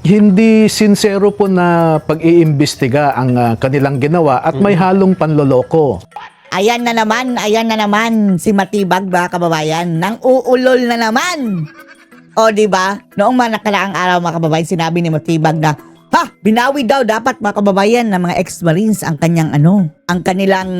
Hindi sincero po na pag-iimbestiga ang kanilang ginawa at may halong panloloko. Ayan na naman si Matibag, mga kababayan. Nang uulol na naman. O, di ba? Noong mga nakaraang araw, mga kababayan, sinabi ni Matibag na, binawi daw dapat, mga kababayan, ng mga ex-marines ang kanilang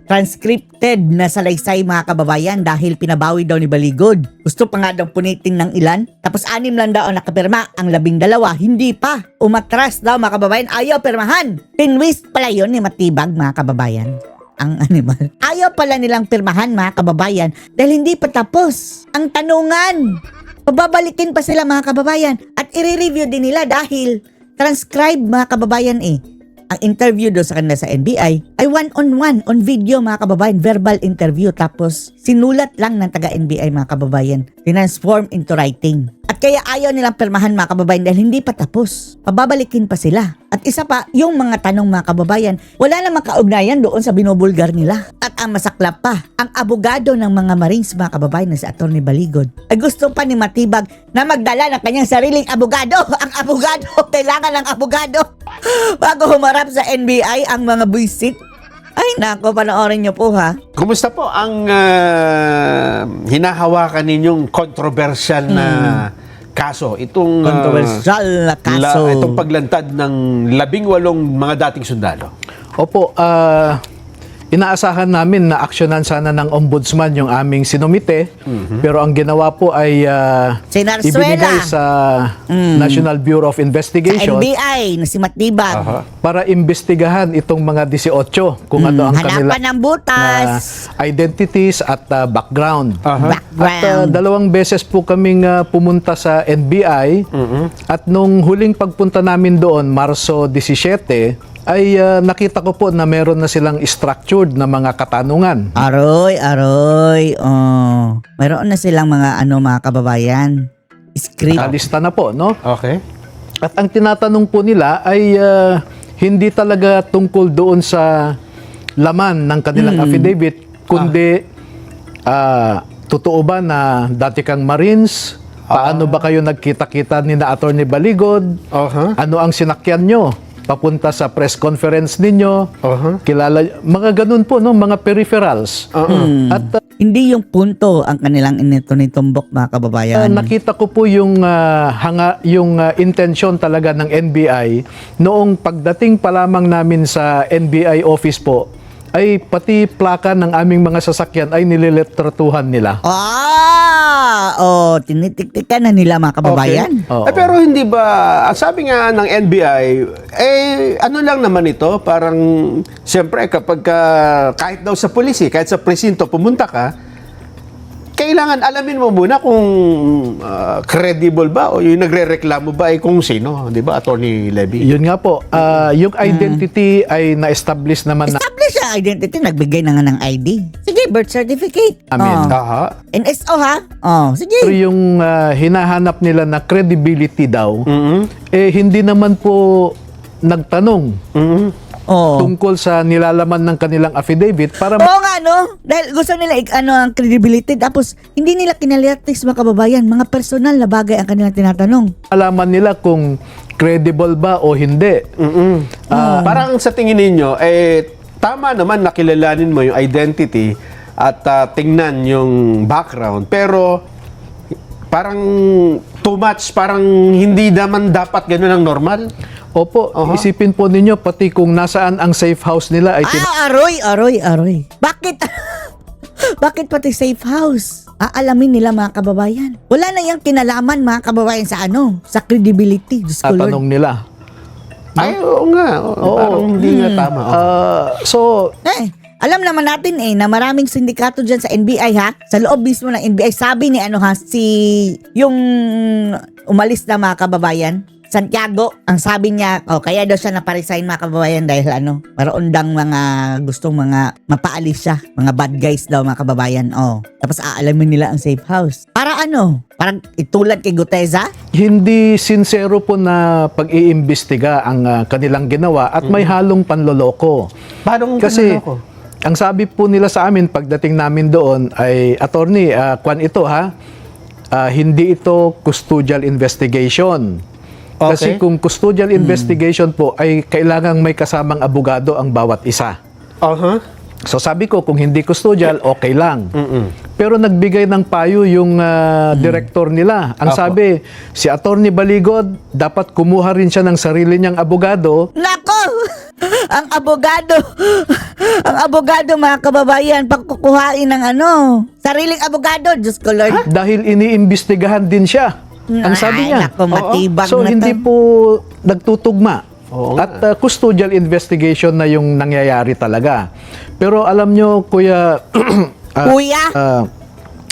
transcripted na salaysay, mga kababayan, dahil pinabawi daw ni Baligod. Gusto pa nga daw punitin ng ilan, tapos 6 lang daw ang nakapirma, ang 12, hindi pa. Umatras daw, mga kababayan, ayaw pirmahan. Pinwist pala yun ni Matibag, mga kababayan. Ang animal. Ayaw pala nilang pirmahan, mga kababayan, dahil hindi pa tapos ang tanungan. Pababalikin pa sila, mga kababayan, at i-review din nila dahil transcribe, mga kababayan Ang interview do sa kanila sa NBI ay one-on-one on video, mga kababayan, verbal interview, tapos sinulat lang ng taga-NBI, mga kababayan, transform into writing. At kaya ayaw nilang pirmahan, mga kababayan, dahil hindi pa tapos. Pababalikin pa sila. At isa pa, yung mga tanong, mga kababayan, wala namang kaugnayan doon sa binubulgar nila. At ang masaklap pa, ang abogado ng mga Marines, mga kababayan, na si Atty. Baligod, ay gusto pa ni Matibag na magdala ng kanyang sariling abogado. Ang abogado, kailangan ng abogado bago humarap sa NBI ang mga buisit. Ay, nako, panoorin nyo po, ha. Kumusta po ang hinahawakan ninyong kontrobersyal na kaso? Itong Kontrobersyal na kaso. itong paglantad ng 18 mga dating sundalo. Opo, inaasahan namin na aksyonan sana ng ombudsman yung aming sinumite, pero ang ginawa po ay Sinarsuela. ibinigay sa National Bureau of Sa Investigation NBI na si Matibag. para imbestigahan itong mga 18 kung ano ang Hanapan kanilang ng butas. identities at background. Background. At 2 beses po kaming pumunta sa NBI at nung huling pagpunta namin doon, Marso 17, ay nakita ko po na meron na silang structured na mga katanungan. Aroy. Oh. Mayroon na silang mga mga kababayan. Script. Alista na po, no? Okay. At ang tinatanong po nila ay hindi talaga tungkol doon sa laman ng kanilang affidavit, kundi totoo ba na dati kang Marines? Paano ba kayo nagkita-kita ni na Atty. Baligod? Ano ang sinakyan nyo? Papunta sa press conference ninyo? Kilala, mga ganun po, no? Mga peripherals. At Hindi yung punto ang kanilang initumbok, mga kababayan. nakita ko po yung intensyon talaga ng NBI noong pagdating pa lamang namin sa NBI office po, ay pati plaka ng aming mga sasakyan ay nililetratuhan nila. Tinitiktikan na nila, mga kababayan. Oo. Pero hindi ba, ang sabi nga ng NBI, ano lang naman ito, parang, siyempre, kapag kahit daw sa polisi, kahit sa presinto, pumunta ka, kailangan alamin mo muna kung credible ba o yung nagre-reklamo ba ay kung sino, di ba, Atty. Levy? Yun nga po, yung identity ay na-establish naman na Establish ang identity, nagbigay na nga ng ID. Sige, birth certificate. amin. NSO, ha? Sige. Pero yung hinahanap nila na credibility daw, hindi naman po nagtanong tungkol sa nilalaman ng kanilang affidavit para Oo nga, no? Dahil gusto nila ang credibility, tapos hindi nila kinaliatis, mga kababayan. Mga personal na bagay ang kanilang tinatanong. malaman nila kung credible ba o hindi. Parang sa tingin ninyo, tama naman nakilalanin mo yung identity at tingnan yung background, pero parang too much, parang hindi naman dapat ganun ang normal. Opo, isipin po ninyo pati kung nasaan ang safe house nila ay Aroy. Bakit? Bakit pati safe house? Aalamin nila, mga kababayan. Wala na yung kinalaman, mga kababayan, sa sa credibility. Diyos ko, Lord. tatanong nila. Ay, oo nga. Parang hindi nga tama. So, Alam naman natin na maraming sindikato dyan sa NBI, ha? Sa loob mismo ng NBI, sabi ni yung umalis na, mga kababayan, Santiago, ang sabi niya, kaya daw siya naparesign, mga kababayan, dahil maroon dang mga gustong mga mapaalis siya, mga bad guys daw, mga kababayan. Tapos aalamin nila ang safe house. Para parang itulad kay Guteza? hindi sincero po na pag-iimbestiga ang kanilang ginawa at may halong panloloko. Paano Kasi panloloko? ang sabi po nila sa amin pagdating namin doon ay, attorney, kwan ito ha, hindi ito custodial investigation. Kasi kung custodial investigation po ay kailangang may kasamang abogado ang bawat isa. Aha. So sabi ko, kung hindi custodial, okay lang. Pero nagbigay ng payo yung director nila. Ang Apo. sabi, si Attorney Baligod, dapat kumuha rin siya ng sarili niyang abogado. Nako! Ang abogado mga kababayan, pagkukuhain ng sariling abogado, Diyos ko Lord. Dahil iniimbestigahan din siya. Ang sabi niya. Nako, matibag So na hindi to. po nagtutugma. Oo At custodial investigation na yung nangyayari talaga. Pero alam nyo, Kuya Kuya?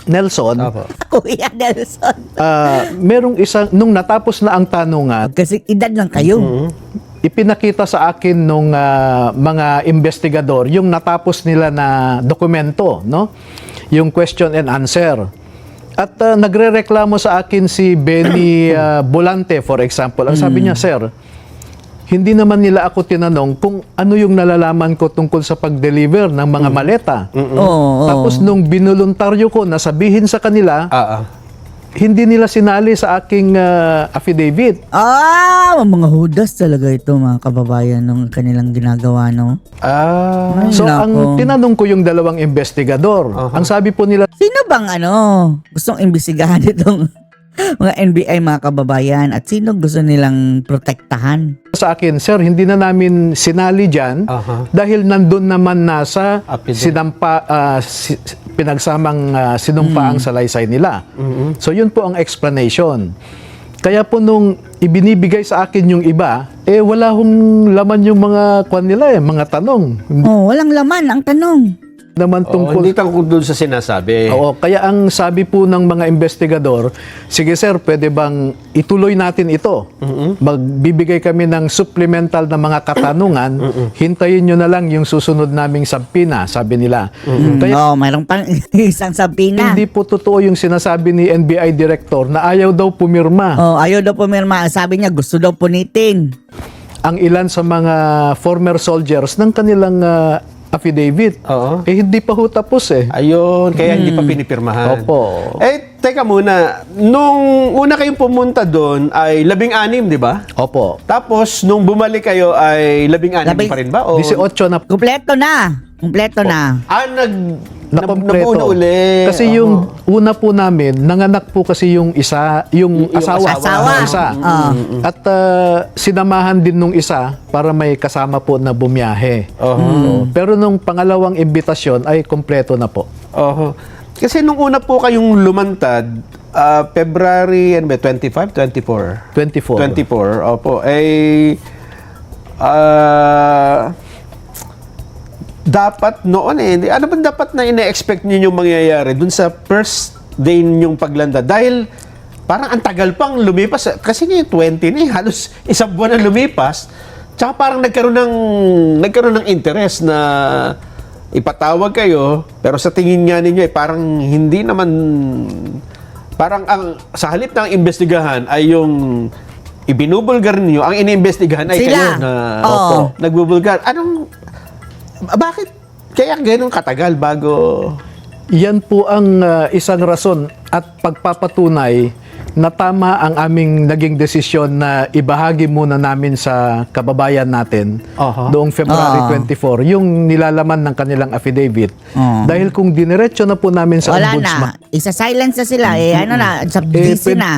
Nelson, Kuya Nelson. merong isang, nung natapos na ang tanungan, Kasi edad lang kayo. ipinakita sa akin nung mga investigador yung natapos nila na dokumento, no? Yung question and answer. At nagrereklamo sa akin si Benny Bolante, for example. Ang sabi niya, sir, hindi naman nila ako tinanong kung ano yung nalalaman ko tungkol sa pag-deliver ng mga maleta. Oo. Tapos nung binuluntaryo ko na sabihin sa kanila, hindi nila sinali sa aking affidavit. Mga hudas talaga ito mga kababayan ng kanilang ginagawa, no? Ay, So nako. ang tinanong ko yung dalawang investigador. Ang sabi po nila, Sino bang gustong imbestigahan itong mga NBI mga kababayan at sino gusto nilang protektahan? sa akin, sir, hindi na namin sinali dyan dahil nandun naman nasa sinampa, pinagsamang sinumpaang salaysay nila. So yun po ang explanation. Kaya po nung ibinibigay sa akin yung iba, wala hong laman yung mga kwan nila mga tanong. Hindi Walang laman ang tanong. naman tungkol. Hindi tungkol doon sa sinasabi. Oo, kaya ang sabi po ng mga investigador, sige sir, pwede bang ituloy natin ito? Magbibigay kami ng supplemental na mga katanungan, hintayin nyo na lang yung susunod naming sabpina, sabi nila. Kaya Mayroong pang isang sabina. hindi po totoo yung sinasabi ni NBI Director na ayaw daw pumirma. Ayaw daw pumirma. Sabi niya gusto daw punitin. Ang ilan sa mga former soldiers ng kanilang affidavit. Oo. Hindi pa ho tapos Ayun, kaya hindi pa pinipirmahan. Opo. Teka muna. Nung una kayong pumunta doon ay 16, di ba? Opo. Tapos, nung bumalik kayo ay 16 pa rin ba? O, 18 na Kumpleto na. Kumpleto na. nakompleto. nabuo na uli. Kasi yung una po namin, nanganak po kasi yung isa, yung asawa. asawa. ng isa. At sinamahan din nung isa para may kasama po na bumiyahe. Pero nung pangalawang imbitasyon ay kompleto na po. Kasi nung una po kayong lumantad, February 25, 24? 24. 24, opo. Dapat noon ano ba dapat na ina-expect niyo yung mangyayari dun sa first day ninyong paglanda? Dahil parang ang tagal pang lumipas. Kasi ngayon 20 na halos isang buwan na lumipas. Tsaka parang nagkaroon ng interest na ipatawag kayo, pero sa tingin nga ninyo parang hindi naman, parang sa halip ng investigahan ay yung ibinubulgar niyo, ang iniimbestigahan ay Sila. kayo na nagbubulgar. Bakit kaya ganun katagal bago? Yan po ang isang rason at pagpapatunay na tama ang aming naging desisyon na ibahagi muna namin sa kababayan natin noong February 24 yung nilalaman ng kanilang affidavit. Dahil kung diniretso na po namin sa Wala ombudsman, na. Isa-silence na sila. Subdisi pwede- na.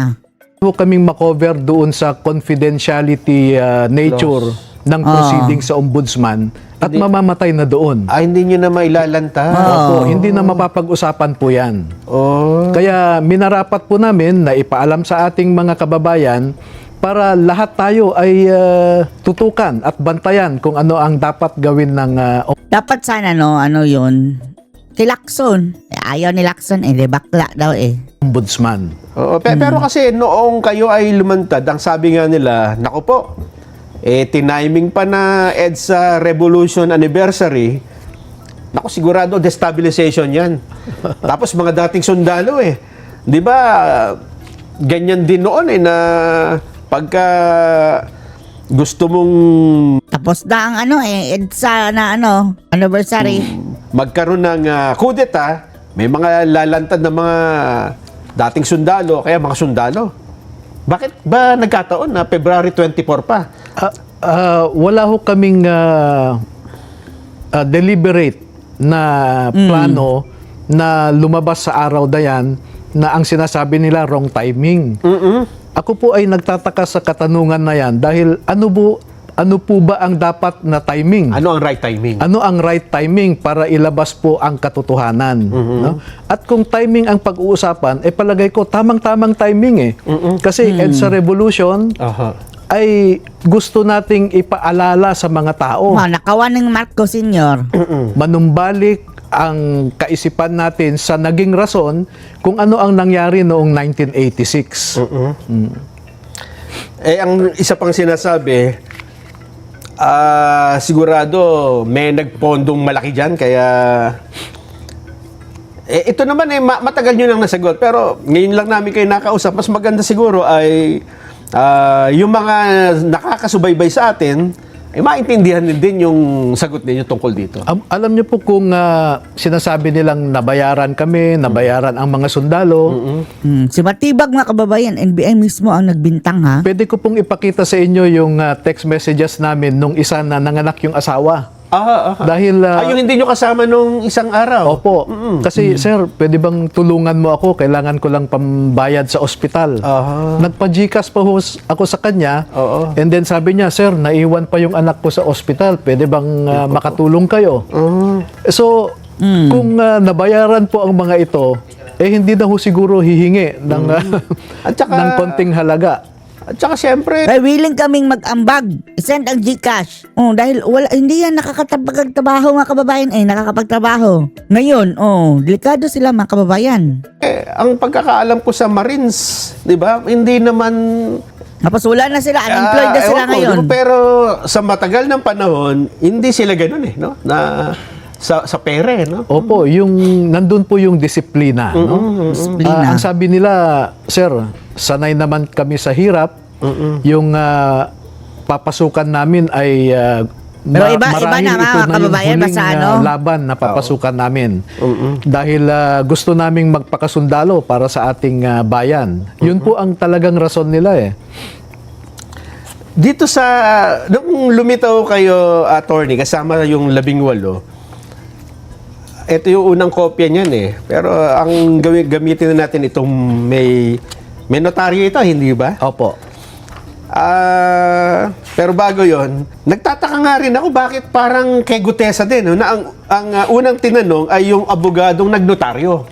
po kaming makover doon sa confidentiality nature ng proceeding sa ombudsman at mamamatay na doon. Hindi nyo na mailalanta. Opo, hindi na mapapag-usapan po yan. Kaya minarapat po namin na ipaalam sa ating mga kababayan para lahat tayo ay tutukan at bantayan kung ano ang dapat gawin ng Dapat sana, yun. Kay Lacson. Ayaw ni Lacson, di bakla daw ombudsman. Pero kasi noong kayo ay lumantad, ang sabi nga nila, naku po, tiniming pa na EDSA Revolution Anniversary. Naku, sigurado destabilization yan. Tapos mga dating sundalo Di ba, ganyan din noon na pagka gusto mong Tapos na ang EDSA na anniversary. magkaroon ng kudeta, may mga lalantad na mga dating sundalo, kaya mga sundalo. Bakit ba nagkataon na February 24 pa? Wala ho kaming deliberate na plano na lumabas sa araw na yan na ang sinasabi nila wrong timing. Ako po ay nagtataka sa katanungan na yan dahil ano po ba ang dapat na timing? Ano ang right timing? Ano ang right timing para ilabas po ang katotohanan? No? At kung timing ang pag-uusapan, palagay ko tamang-tamang timing Kasi EDSA Revolution ay gusto nating ipaalala sa mga tao. Nakawan ng Marcos Sr. Manumbalik ang kaisipan natin sa naging rason kung ano ang nangyari noong 1986. Ang isa pang sinasabi, sigurado may nagpondong malaki dyan, kaya ito naman matagal nyo nang nasagot, pero ngayon lang namin kayo nakausap. Mas maganda siguro ay yung mga nakakasubaybay sa atin ay maintindihan din yung sagot ninyo tungkol dito. Alam niyo po kung sinasabi nilang nabayaran kami, nabayaran ang mga sundalo, Si Matibag, mga kababayan, NBI mismo ang nagbintang, ha? pwede ko pong ipakita sa inyo yung text messages namin nung isa na nanganak yung asawa. Dahil yung hindi nyo kasama nung isang araw. Opo. Kasi sir, pwede bang tulungan mo ako? Kailangan ko lang pambayad sa ospital. Nagpa-GCash pa ako sa kanya. And then sabi niya, sir, naiwan pa yung anak ko sa ospital. Pwede bang makatulong kayo? So, kung nabayaran po ang mga ito, hindi na ho siguro hihingi ng, At saka, ng konting halaga. At saka siyempre, Ay, willing kaming mag-ambag. Send ang GCash. Dahil hindi yan nakakapagtrabaho, mga kababayan. Nakakapagtrabaho. Ngayon, delikado sila, mga kababayan. ang pagkakaalam ko sa Marines, di ba, hindi naman Napasula na sila, unemployed na sila ewan ko, ngayon. di ba, pero sa matagal ng panahon, hindi sila ganun no? Na sa pere, no? Opo, yung nandun po yung disiplina, no? Disiplina. Ang sabi nila, sir, sanay naman kami sa hirap. Yung papasukan namin ay Pero iba marahil na, ito mga na yung kababayan, huling basta ano? laban na papasukan namin. Dahil gusto naming magpakasundalo para sa ating bayan. Yun po ang talagang rason nila Dito sa, nung lumitaw kayo, attorney, kasama yung 18, ito yung unang kopya niyan Pero ang gamitin na natin itong may notaryo ito, hindi ba? Opo. Pero bago yon, nagtataka nga rin ako bakit parang kay Gutesa din, no? Na ang unang tinanong ay yung abogadong nagnotaryo.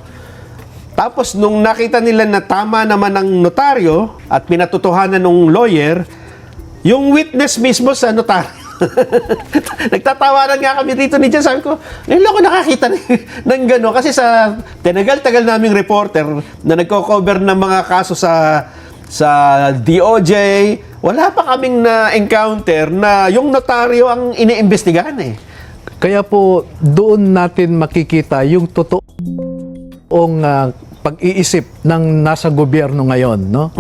Tapos nung nakita nila na tama naman ang notaryo at pinatotohanan ng lawyer, yung witness mismo sa notaryo. Nagtatawanan nga kami dito ni Jen. Sabi ko, ngayon ako nakakita ng gano'n. Kasi sa tinagal-tagal naming reporter na nagko-cover ng mga kaso sa DOJ, wala pa kaming na-encounter na yung notaryo ang iniimbestigahan Kaya po, doon natin makikita yung totoong pag-iisip ng nasa gobyerno ngayon, no?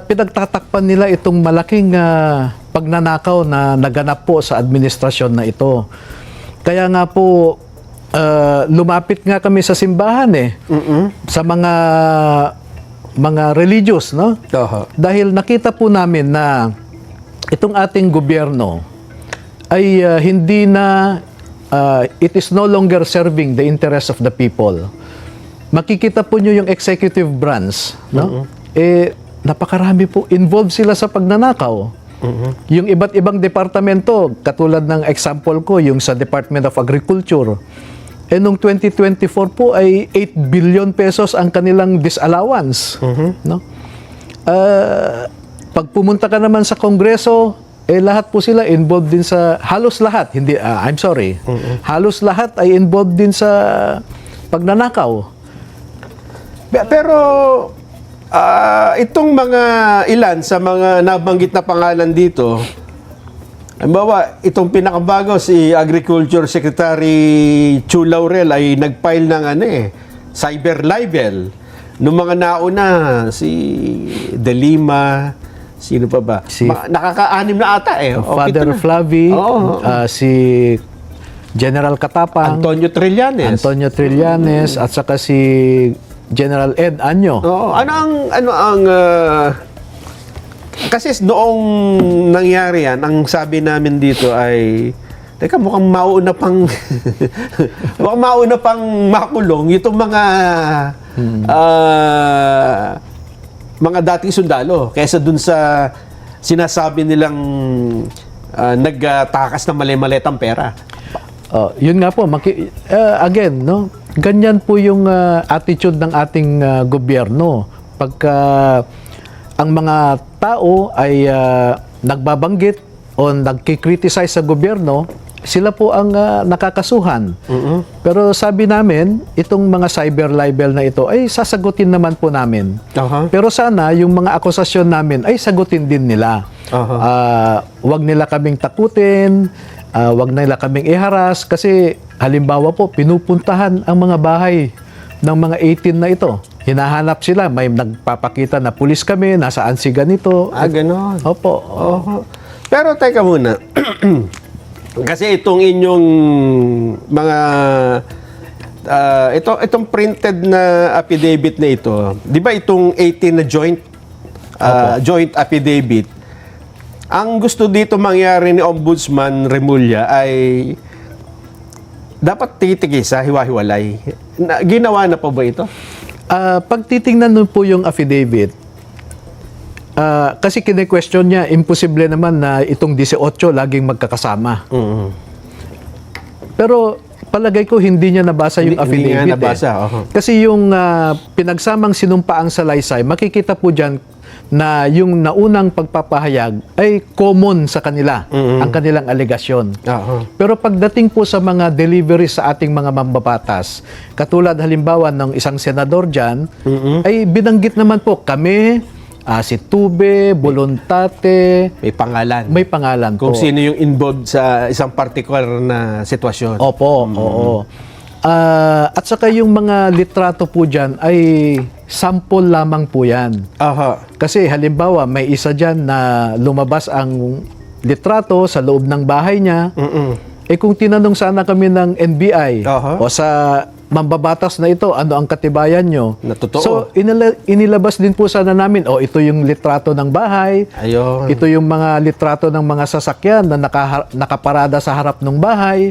Pinagtatakpan nila itong malaking pagnanakaw na naganap po sa administrasyon na ito. Kaya nga po, lumapit nga kami sa simbahan sa mga religious, no? Dahil nakita po namin na itong ating gobyerno ay hindi na it is no longer serving the interest of the people. Makikita po nyo yung executive branch, no? Napakarami po involved sila sa pagnanakaw. Yung iba't ibang departamento, katulad ng example ko, yung sa Department of Agriculture, noong 2024 po ay 8 billion pesos ang kanilang disallowance. No? Pag pumunta ka naman sa Kongreso, lahat po sila involved din sa, halos lahat, hindi, halos lahat ay involved din sa pagnanakaw. Pero itong mga ilan sa mga nabanggit na pangalan dito, halimbawa, itong pinakabago, si Agriculture Secretary Chu Laurel ay nag-file ng cyber libel. Nung mga nauna, si De Lima, sino pa ba? Nakaka-anim na ata Father Flavi, si General Katapang, Antonio Trillanes, at saka si General Ed Anyo. Oo, kasi noong nangyari yan, ang sabi namin dito ay, teka, mukhang mauna pang mukhang mauna pang makulong itong mga dating sundalo kaysa dun sa sinasabi nilang nagtakas ng mali-maletang pera. Yun nga po, again, no? Ganyan po yung attitude ng ating gobyerno. Pagka ang mga tao ay nagbabanggit o nagkikriticize sa gobyerno, sila po ang nakakasuhan. Pero sabi namin, itong mga cyber libel na ito ay sasagutin naman po namin. Pero sana yung mga akusasyon namin ay sagutin din nila. Wag nila kaming takutin, wag nila kaming iharas kasi halimbawa po pinupuntahan ang mga bahay ng mga 18 na ito. Hinahanap sila, may nagpapakita na pulis kami, nasaan si ganito. Ganon. Opo. Pero teka muna. Kasi itong inyong mga itong printed na affidavit na ito, 'di ba itong 18 na joint affidavit? Ang gusto dito mangyari ni Ombudsman Remulla ay dapat titigisa, hiwa-hiwalay. Ginawa na po ba ito? Pag titingnan nun po yung affidavit, kasi kine-question niya, imposible naman na itong 18 laging magkakasama. Pero palagay ko hindi niya nabasa yung affidavit. Hindi nga nabasa. Kasi yung pinagsamang sinumpaang salaysay, makikita po dyan na yung naunang pagpapahayag ay common sa kanila, ang kanilang alegasyon. Pero pagdating po sa mga delivery sa ating mga mambabatas, katulad halimbawa ng isang senador dyan, ay binanggit naman po kami, si Tube, Voluntate, may pangalan Kung po. sino yung involved sa isang particular na sitwasyon. Opo, oo. At saka yung mga litrato po dyan ay sample lamang po yan. Kasi halimbawa may isa dyan na lumabas ang litrato sa loob ng bahay niya. Kung tinanong sana kami ng NBI o sa mambabatas na ito, ano ang katibayan nyo? Na totoo. So, inilabas din po sana namin, ito yung litrato ng bahay, Ayun. ito yung mga litrato ng mga sasakyan na nakaparada sa harap ng bahay.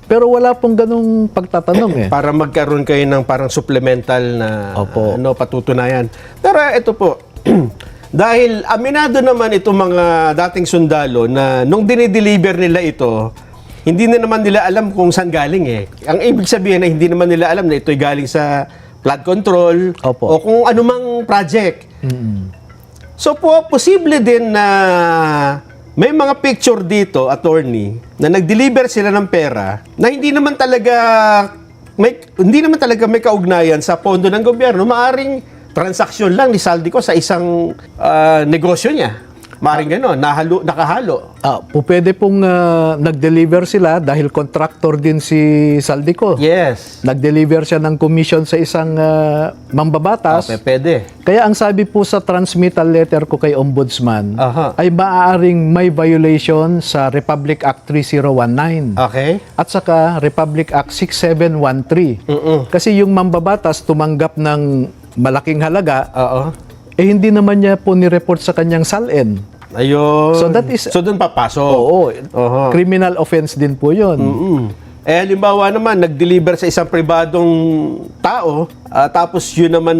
Pero wala pong ganung pagtatanong Para magkaroon kayo ng parang supplemental na patutunayan. Pero ito po, dahil aminado naman itong mga dating sundalo na nung dinideliver nila ito, hindi na naman nila alam kung saan galing Ang ibig sabihin na hindi naman nila alam na ito'y galing sa flood control o kung anumang project. So po, posible din na may mga picture dito, attorney, na nag-deliver sila ng pera na hindi naman talaga may kaugnayan sa pondo ng gobyerno. Maaring transaksyon lang ni Saldico sa isang negosyo niya. Maaring gano'n, nakahalo. Pwede pong nag-deliver sila dahil contractor din si Saldico. Yes. Nag-deliver siya ng commission sa isang mambabatas. Pwede. Kaya ang sabi po sa transmittal letter ko kay Ombudsman Aha. ay maaaring may violation sa Republic Act 3019 Okay. at saka Republic Act 6713. Kasi yung mambabatas tumanggap ng malaking halaga, hindi naman niya po ni-report sa kanyang SALN. Ayun. So that is- So doon papasok. Oo. Criminal offense din po yun. Halimbawa naman, nag-deliver sa isang pribadong tao, tapos yun naman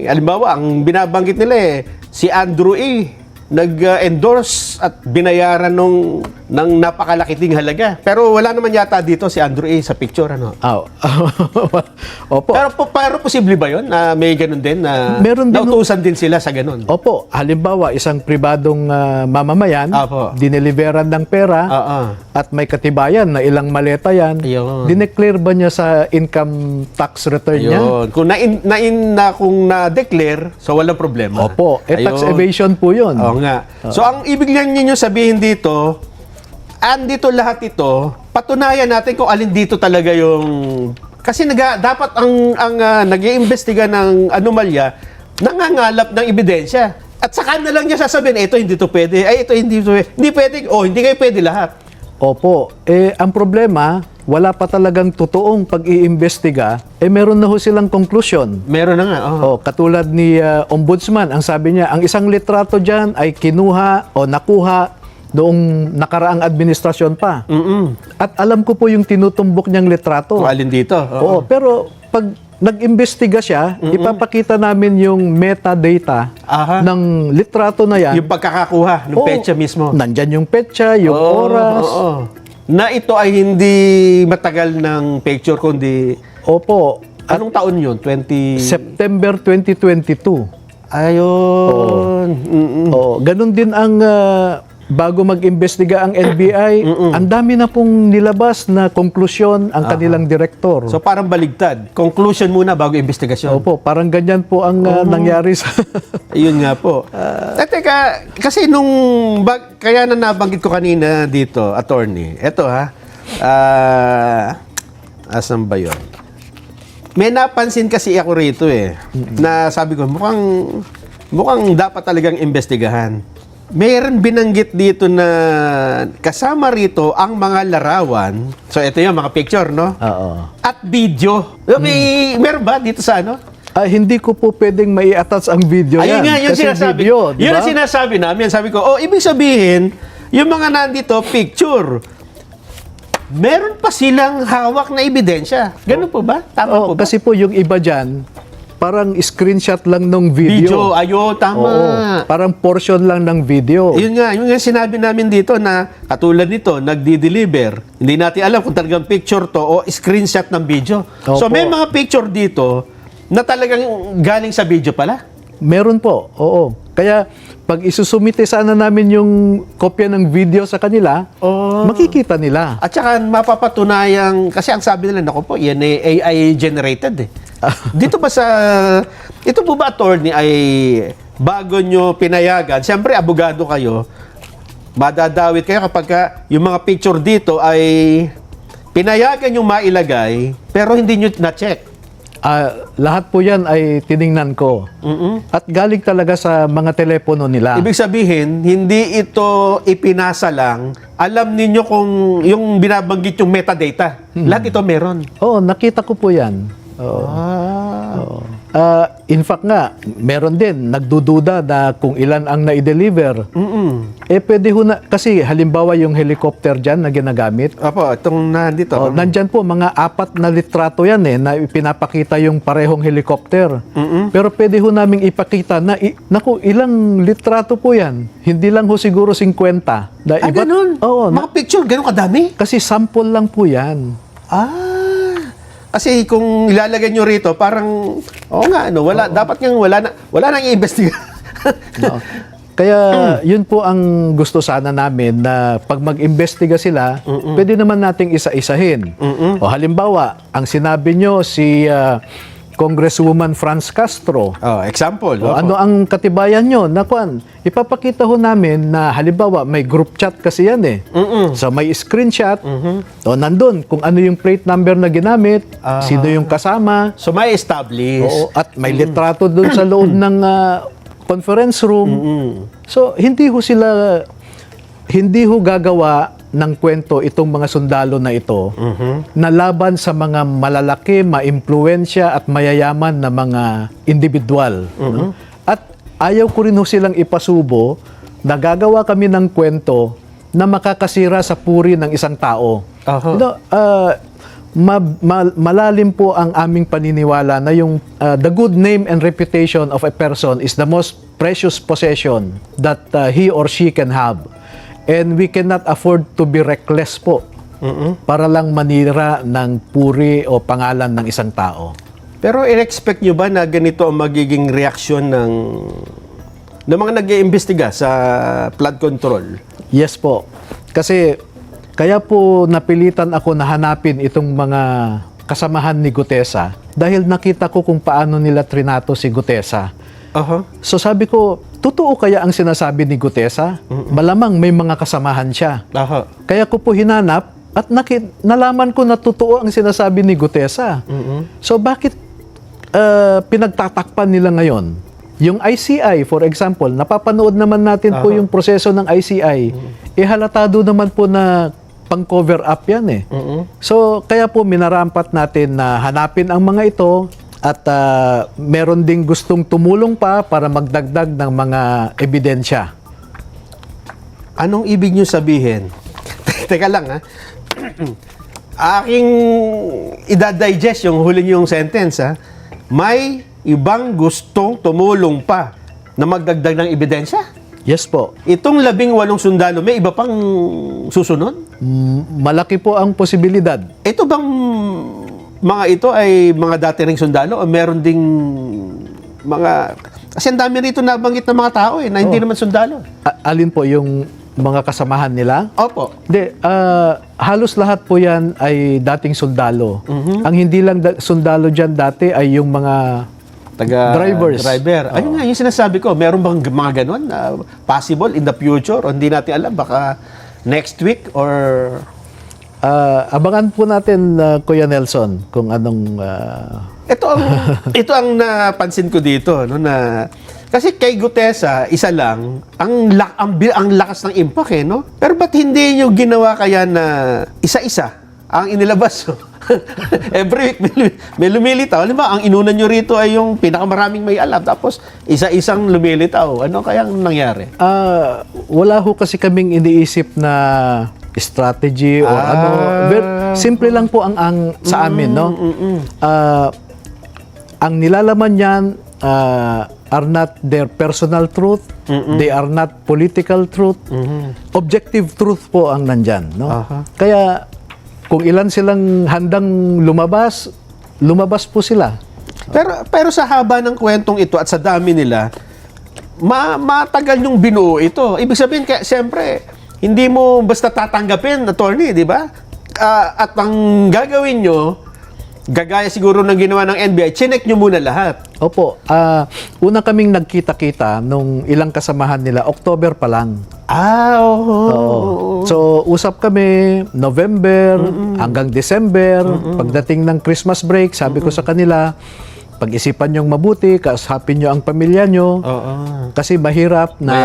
halimbawa, ang binabanggit nila si Andrew A. Nag-endorse at binayaran ng napakalakiting halaga. Pero wala naman yata dito si Andrew A. sa picture, ano? Opo. Pero posible ba yun na may ganun din? Na Meron din- nautusan din sila sa ganun? Opo, halimbawa isang pribadong mamamayan, Opo. dineliveran ng pera at may katibayan na ilang maleta yan, Ayun. dineclare ba niya sa income tax return niya? Ayun. Kung kung na-declare, so walang problema. Opo, tax Ayun. evasion po yun. Oo nga. So, ang ibig lang ninyo sabihin dito, andito lahat ito, patunayan natin kung alin dito talaga yung... Kasi dapat ang nag-iimbestiga ng anomalya, nangangalap ng ebidensya. At saka na lang niya sasabihin, ito hindi to pwede, ito hindi to pwede. Hindi pwede, hindi kayo pwede lahat. Opo. Ang problema, wala pa talagang totoong pag-iimbestiga, meron na ho silang conclusion. Meron na nga. Oh. Katulad ni Ombudsman, ang sabi niya, ang isang litrato dyan ay kinuha o nakuha noong nakaraang administrasyon pa. At alam ko po yung tinutumbok niyang litrato. Kung alin dito. Oo, pero pag nag-imbestiga siya, ipapakita namin yung metadata Aha. ng litrato na yan. Yung pagkakakuha ng Oo, petsa mismo. Nandyan yung petsa, yung oras. Oo. Na ito ay hindi matagal ng picture, kundi Opo. anong taon yun? September 2022. Ayun. Oo, ganun din ang bago mag-imbestiga ang NBI, ang dami na pong nilabas na konklusyon ang kanilang direktor. So parang baligtad. Conclusion muna bago investigasyon. Opo, parang ganyan po ang nangyari sa... Ayun nga po. Teka, kasi kaya na nabanggit ko kanina dito, attorney. Eto ha. Asan ba yun? May napansin kasi ako rito na sabi ko, mukhang dapat talagang investigahan. Mayroon binanggit dito na kasama rito ang mga larawan. So ito yung mga picture, no? Oo. At video. Meron ba dito sa ano? Hindi ko po pwedeng mai-attach ang video Ayun yan. nga, yun Kasi sinasabi. video, di Yun ba? ang sinasabi namin. Sabi ko, ibig sabihin, yung mga nandito, picture. Meron pa silang hawak na ebidensya. Ganun po ba? Tama po ba? Kasi po yung iba dyan, parang screenshot lang ng Video, video. ayo, tama. Oo, parang portion lang ng video. Yun nga sinabi namin dito na katulad nito, nagdi-deliver. Hindi natin alam kung talagang picture to o screenshot ng video. So Opo. may mga picture dito na talagang galing sa video pala. Meron po, oo. Kaya pag isusumite sana namin yung kopya ng video sa kanila, makikita nila. At saka mapapatunayang, kasi ang sabi nila, naku po, yan ay AI generated Dito ba ito po ba, attorney, ay bago nyo pinayagan, siyempre abogado kayo, madadawit kayo kapag yung mga picture dito ay pinayagan yung mailagay, pero hindi nyo na-check. Lahat po yan ay tiningnan ko. At galing talaga sa mga telepono nila. Ibig sabihin, hindi ito ipinasa lang. Alam ninyo kung yung binabanggit yung metadata. Lahat ito meron. Oo, nakita ko po yan. Oo. Oo. In fact nga, meron din, nagdududa na kung ilan ang na-deliver. Pwede ho na, kasi halimbawa yung helicopter dyan na ginagamit, Apo, itong nandito. nandyan po, mga 4 na litrato yan na ipinapakita yung parehong helicopter. Pero pwede ho naming ipakita na, naku, ilang litrato po yan. Hindi lang ho siguro 50. Ganun? Oo, Mga picture, ganun kadami? kasi sample lang po yan. Kasi kung ilalagay nyo rito, parang, dapat nga wala nang i-investiga. No. Kaya yun po ang gusto sana namin na pag mag-imbestiga sila, pwede naman nating isa-isahin. O halimbawa, ang sinabi nyo si Congresswoman Franz Castro. Example. O, ano ang katibayan nyo? Nakuan, ipapakita ho namin na halimbawa may group chat kasi yan So may screenshot. O nandun kung ano yung plate number na ginamit, sino yung kasama. So may establish. Oo, at may litrato dun sa loob ng conference room. So, hindi ho gagawa ng kwento itong mga sundalo na ito na laban sa mga malalaki, maimpluwensya at mayayaman na mga individual. No? At ayaw ko rin ho silang ipasubo na gagawa kami ng kwento na makakasira sa puri ng isang tao. You know, malalim po ang aming paniniwala na yung the good name and reputation of a person is the most precious possession that he or she can have. And we cannot afford to be reckless po para lang manira ng puri o pangalan ng isang tao. Pero in-expect nyo ba na ganito ang magiging reaksyon ng mga nag-iimbestiga sa flood control? Yes po. Kasi kaya po napilitan ako na hanapin itong mga kasamahan ni Gutesa dahil nakita ko kung paano nila trinato si Gutesa. So sabi ko, totoo kaya ang sinasabi ni Gutesa? Malamang may mga kasamahan siya. Kaya ko po hinanap at nalaman ko na totoo ang sinasabi ni Gutesa. So bakit pinagtatakpan nila ngayon? Yung ICI, for example, napapanood naman natin po yung proseso ng ICI. Halatado naman po na pang-cover up yan eh. So, kaya po minarampat natin na hanapin ang mga ito at meron ding gustong tumulong pa para magdagdag ng mga ebidensya. Anong ibig nyo sabihin? Teka lang, ha? Aking idadigest yung huli yung sentence, ha? May ibang gustong tumulong pa na magdagdag ng ebidensya? Yes po. Itong 18 sundalo, may iba pang susunod? Malaki po ang posibilidad. Ito bang mga ito ay mga dati ring sundalo o meron ding mga... Kasi ang dami rito nabanggit ng mga tao na hindi naman sundalo. Alin po yung mga kasamahan nila? Opo. Hindi, halos lahat po yan ay dating sundalo. Ang hindi lang sundalo dyan dati ay yung mga drivers. Driver. Ayun nga, yung sinasabi ko, meron bang mga ganun? Possible in the future? O hindi natin alam, baka next week or... Abangan po natin, Kuya Nelson, kung anong... Ito ang napansin ko dito, no, na kasi kay Gutesa, isa lang, ang lakas ng impact, no? Pero ba't hindi nyo ginawa kaya na isa-isa ang inilabas? Every week may lumilitaw. Alam ba, ang inunan nyo rito ay yung pinakamaraming may alam. Tapos, isa-isang lumilitaw. Ano kayang nangyari? Wala ho kasi kaming iniisip na strategy or ano. Simple lang po ang sa amin, no? Ang nilalaman niyan are not their personal truth. They are not political truth. Objective truth po ang nandyan, no? Kaya kung ilan silang handang lumabas po sila. Pero sa haba ng kwentong ito at sa dami nila, matagal yung binuo ito. Ibig sabihin, kaya siyempre, hindi mo basta tatanggapin, attorney, di ba? At ang gagawin nyo, gagaya siguro ng ginawa ng NBI, chinek nyo muna lahat. Opo. Una kaming nagkita-kita nung ilang kasamahan nila, October pa lang. Oo. So, usap kami November hanggang December. Pagdating ng Christmas break, sabi ko sa kanila, pag-isipan nyong mabuti, kausapin nyo ang pamilya nyo. Kasi mahirap na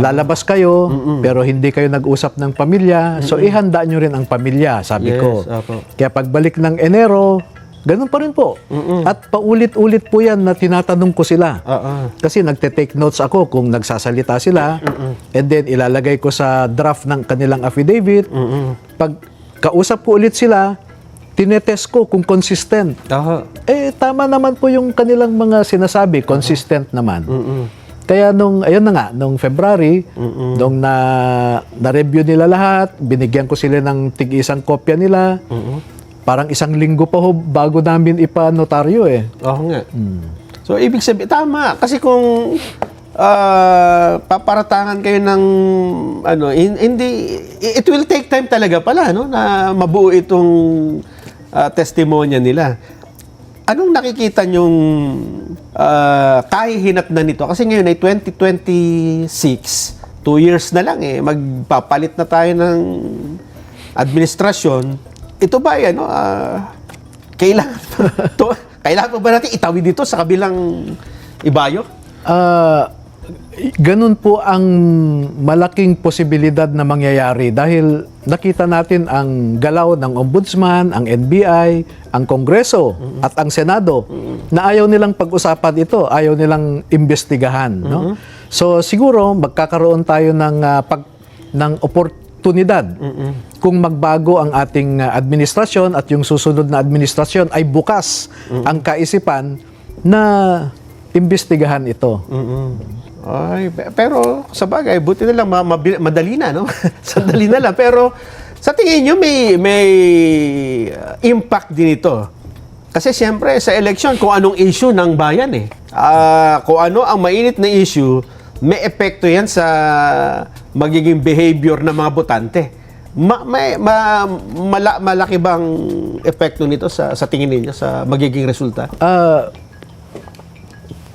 lalabas kayo, pero hindi kayo nag-usap ng pamilya. So, ihanda nyo rin ang pamilya, sabi ko. Kaya pagbalik ng Enero, ganun pa rin po. At paulit-ulit po yan na tinatanong ko sila. Kasi nagte-take notes ako kung nagsasalita sila. And then, ilalagay ko sa draft ng kanilang affidavit. Pag kausap ko ulit sila, tinetest ko kung consistent. Tama naman po yung kanilang mga sinasabi, consistent naman. Kaya ayun na nga, nung February, nung na-review nila lahat, binigyan ko sila ng tig-isang kopya nila. Parang isang linggo pa ho bago namin ipa-notaryo eh. Oo nga. So, ibig sabihin, tama. Kasi kung paparatangan kayo ng it will take time talaga pala, no, na mabuo itong testimonya nila. Anong nakikita nyong kahihinatnan nito? Kasi ngayon ay 2026, 2 years na lang eh, magpapalit na tayo ng administrasyon. Ito ba yan, no? Kailangan pa ba natin itawid dito sa kabilang ibayo? Ganun po ang malaking posibilidad na mangyayari dahil nakita natin ang galaw ng Ombudsman, ang NBI, ang Kongreso at ang Senado na ayaw nilang pag-usapan ito, ayaw nilang imbestigahan. No? So siguro magkakaroon tayo ng oportunidad kung magbago ang ating administrasyon at yung susunod na administrasyon ay bukas ang kaisipan na imbestigahan ito. Ay, pero sa bagay, buti na lang madali na, no? Sandali na lang. Pero sa tingin nyo, may impact din ito. Kasi siyempre, sa election, kung anong issue ng bayan eh. Kung ano ang mainit na issue, may epekto yan sa magiging behavior ng mga botante. Malaki bang epekto nito sa tingin ninyo sa magiging resulta?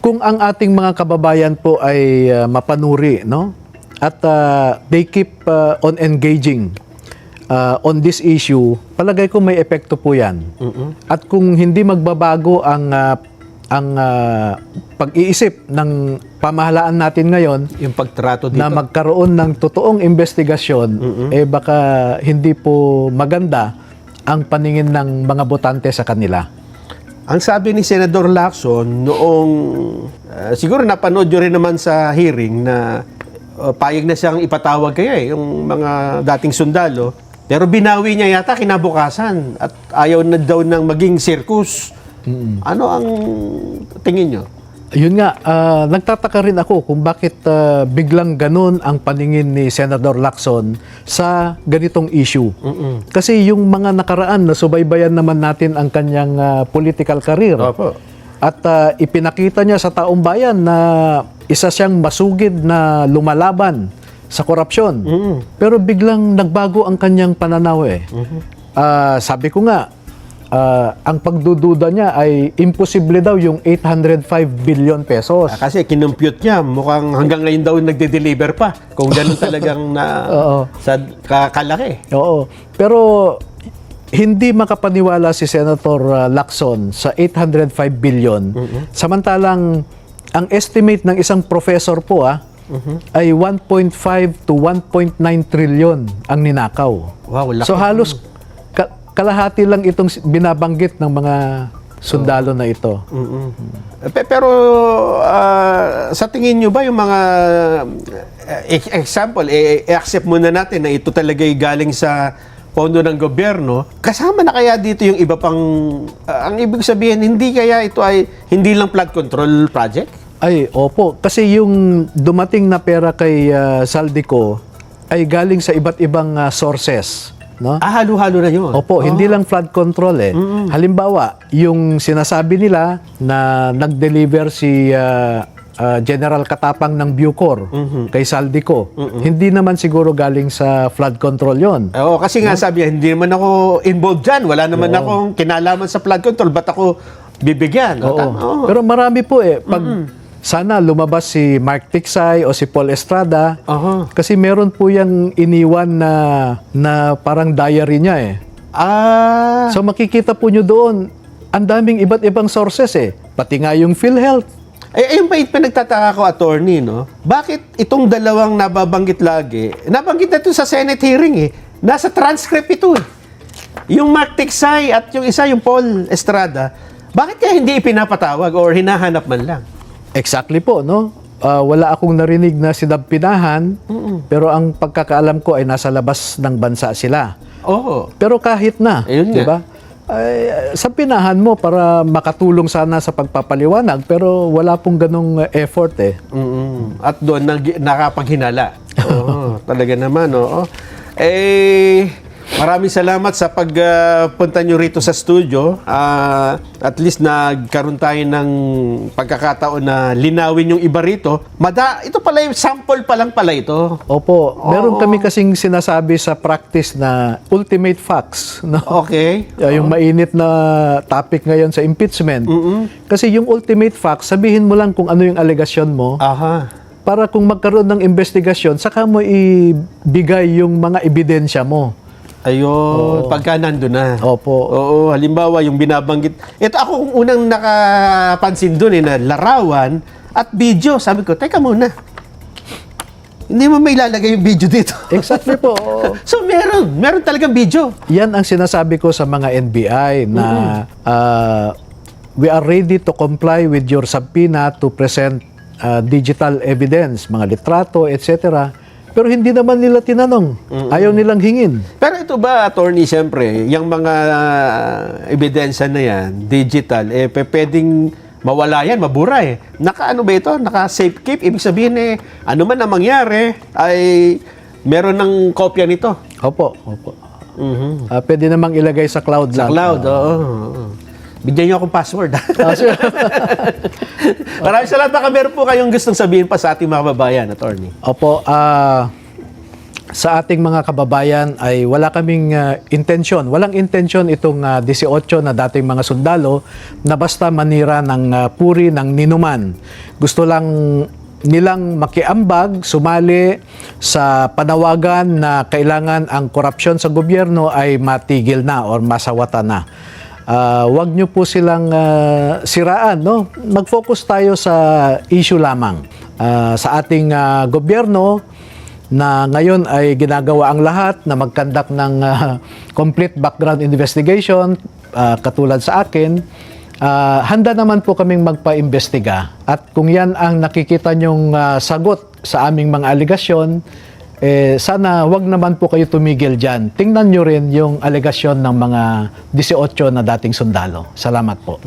Kung ang ating mga kababayan po ay mapanuri, no? At they keep on engaging on this issue, palagay ko may epekto po yan. At kung hindi magbabago ang ang pag-iisip ng pamahalaan natin ngayon Yung pagtrato dito. na magkaroon ng totoong investigasyon, baka hindi po maganda ang paningin ng mga botante sa kanila. Ang sabi ni Senador Lacson noong, siguro napanood nyo rin naman sa hearing na payag na siyang ipatawag kaya yung mga dating sundalo. Pero binawi niya yata kinabukasan at ayaw na daw ng maging circus. Ano ang tingin nyo? Yun nga, nagtataka rin ako kung bakit biglang ganun ang paningin ni Senador Lacson sa ganitong issue. Kasi yung mga nakaraan, nasubaybayan naman natin ang kanyang political career. Opo. At ipinakita niya sa taong bayan na isa siyang masugid na lumalaban sa korupsyon. Pero biglang nagbago ang kanyang pananaw eh. Sabi ko nga, ang pagdududa niya ay imposible daw yung 805 billion pesos. Kasi kinumpute niya, mukhang hanggang ngayon daw nagde-deliver pa. Kung ganun talagang sa kalaki. Oo. Pero hindi makapaniwala si Senator Lacson sa 805 billion. Samantalang ang estimate ng isang professor po ay 1.5 to 1.9 trillion ang ninakaw. Wow, laki. So halos kalahati lang itong binabanggit ng mga sundalo na ito. Pero sa tingin nyo ba yung mga example, i-accept muna natin na ito talaga'y galing sa pondo ng gobyerno, kasama na kaya dito yung iba pang, ang ibig sabihin, hindi kaya ito ay hindi lang flood control project? Ay, opo. Kasi yung dumating na pera kay Saldico ay galing sa iba't ibang sources. No? Halo-halo na yun. Opo, hindi lang flood control eh. Halimbawa, yung sinasabi nila na nag-deliver si General Katapang ng Bucor kay Saldico, hindi naman siguro galing sa flood control yon. Oo, kasi nga sabi niya, hindi naman ako involved dyan. Wala naman akong kinalaman sa flood control. Ba't ako bibigyan? Oo. Pero marami po eh. Pag sana lumabas si Mark Tiksay o si Paul Estrada, kasi meron po yung iniwan na parang diary niya eh. So makikita po nyo doon, ang daming iba't ibang sources eh. Pati nga yung PhilHealth. Ayun pa yung pinagtataka ko, attorney, no? Bakit itong dalawang nababanggit lagi, nabanggit na ito sa Senate hearing eh. Nasa transcript ito eh. Yung Mark Tiksay at yung isa, yung Paul Estrada, bakit kaya hindi ipinapatawag or hinahanap man lang? Exactly po, no? Wala akong narinig na sinabpinahan, pero ang pagkakaalam ko ay nasa labas ng bansa sila. Oo. Pero kahit na, Ayun di nga. ba? Ay, sampinahan mo para makatulong sana sa pagpapaliwanag, pero wala pong ganong effort eh. At doon nakapaghinala. Oo, talaga naman, oo. Maraming salamat sa pagpunta nyo rito sa studio. At least nagkaroon tayo ng pagkakataon na linawin yung iba rito. Ito pala yung sample pa lang pala ito. Opo, meron kami kasing sinasabi sa practice na ultimate facts. No? Okay. Yung mainit na topic ngayon sa impeachment. Kasi yung ultimate facts, sabihin mo lang kung ano yung alegasyon mo. Aha. Para kung magkaroon ng investigasyon, saka mo ibigay yung mga ebidensya mo. Ayun, pagka nandun na. Opo. Oo, halimbawa yung binabanggit. Ito ako kung unang nakapansin dun na larawan at video. Sabi ko, teka muna. Hindi mo may ilalagay yung video dito. Exactly po. So meron talagang video. Yan ang sinasabi ko sa mga NBI na we are ready to comply with your subpoena to present digital evidence, mga litrato, etc. Pero hindi naman nila tinanong. Ayaw nilang hingin. Pero ito ba, attorney, siyempre, yung mga ebidensya na yan, digital, pwedeng mawala yan, mabura eh. Naka-ano ba ito? Naka-safe keep? Ibig sabihin ano man ang mangyari, ay meron ng kopya nito. Opo. Pwede namang ilagay sa cloud lang. Sa cloud, oo. Bigyan niyo akong password. Maraming salamat. Baka meron po kayong gustong sabihin pa sa ating mga kababayan, attorney. Opo, sa ating mga kababayan ay wala kaming intensyon. Walang intensyon itong 18 na dating mga sundalo na basta manira ng puri ng ninuman. Gusto lang nilang makiambag, sumali sa panawagan na kailangan ang korupsyon sa gobyerno ay matigil na or masawata na. wag nyo po silang siraan, no? Mag-focus tayo sa issue lamang. Sa ating gobyerno na ngayon ay ginagawa ang lahat na mag-conduct ng complete background investigation, katulad sa akin, handa naman po kaming magpa-imbestiga. At kung yan ang nakikita nyong sagot sa aming mga aligasyon, sana wag naman po kayo tumigil dyan. Tingnan nyo rin yung aligasyon ng mga 18 na dating sundalo. Salamat po.